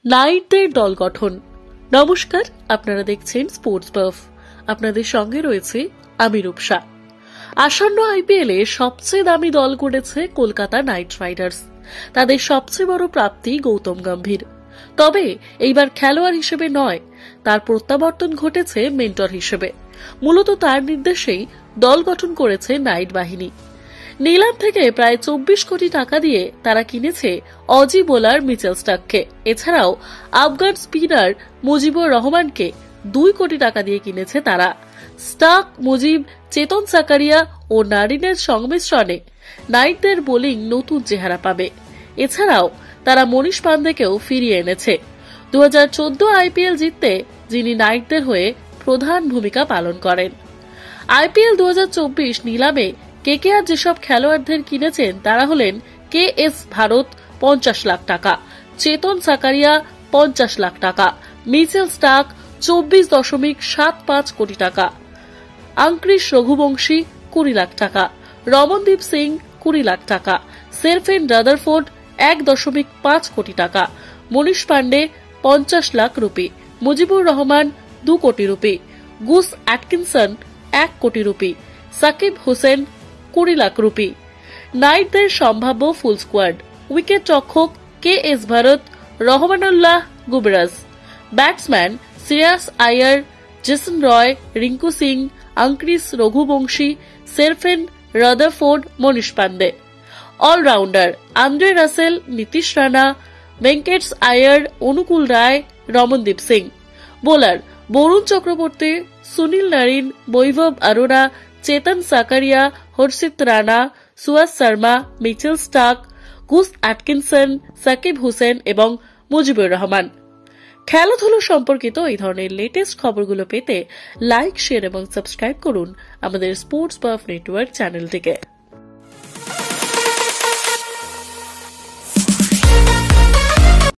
নাইটদের দল গঠন। নমস্কার, আপনারা দেখছেন স্পোর্টস বাফ। আপনাদের সঙ্গে রয়েছে আমি রূপসা। আসন্ন আইপিএল এ সবচেয়ে দামি দল গড়েছে কলকাতা নাইট রাইডার্স। তাদের সবচেয়ে বড় প্রাপ্তি গৌতম গম্ভীর। তবে এইবার খেলোয়াড় হিসেবে নয়, তার প্রত্যাবর্তন ঘটেছে মেন্টর হিসেবে। মূলত তার নির্দেশেই দল গঠন করেছে নাইট বাহিনী। নিলাম থেকে প্রায় 24 কোটি টাকা দিয়ে তারা কিনেছে অজি বোলার মিচেল স্টার্ককে। এছাড়াও আফগান স্পিনার মুজিবুর রহমানকে 2 কোটি টাকা দিয়ে কিনেছে তারা। স্টার্ক, মুজিব, চেতন সাকারিয়া ও নারিনের সংমিশ্রণে নাইটদের বোলিং নতুন চেহারা পাবে। এছাড়াও তারা মনীষ পান্ডেকেও ফিরিয়ে এনেছে। 2014 আইপিএল জিততে যিনি নাইটদের হয়ে প্রধান ভূমিকা পালন করেন। আইপিএল 2024 নিলামে কেকেআর যেসব খেলোয়াড়দের কিনেছেন তারা হলেন KS ভারত 50 লাখ টাকা, চেতন সাকারিয়া 50 লাখ টাকা, মিচেল স্টার্ক 24.75 কোটি টাকা, আঙ্ক্রিশ রঘুবংশী 20 লাখ টাকা, রমনদীপ সিং 20 লাখ টাকা, সেরফেন রাদারফোর্ড 1.5 কোটি টাকা, মনীষ পান্ডে 50 লাখ রুপি, মুজিবুর রহমান 2 কোটি রুপি, গুস অ্যাটকিনসন 1 কোটি রুপি, সাকিব হোসেন 20 লাখ রুপি। নাইটদের সম্ভাব্য ফুল স্কোয়াড: উইকেট রক্ষক KS Bharat, Rahmanullah Gurbaz, batsman Shreyas Iyer, Jason Roy, Rinku Singh, Angkrish Raghuvanshi, Sherfane Rutherford, Manish Pandey. Allrounder: Andre Russell, Nitish Rana, Venkatesh Iyer, Anukul Roy, Ramandeep Singh. Bowler: Varun Chakravarthy, Sunil Narine, Vaibhav Arora, Chetan Sakariya, Harshit Rana, Suyash Sharma, Mitchell Starc, Gus Atkinson, Sakib Hossain এবং মুজিবুর রহমান। খেলাধুলো সম্পর্কিত এই ধরনের লেটেস্ট খবরগুলো পেতে লাইক, শেয়ার এবং সাবস্ক্রাইব করুন আমাদের স্পোর্টস বাফ নেটওয়ার্ক চ্যানেলটিকে।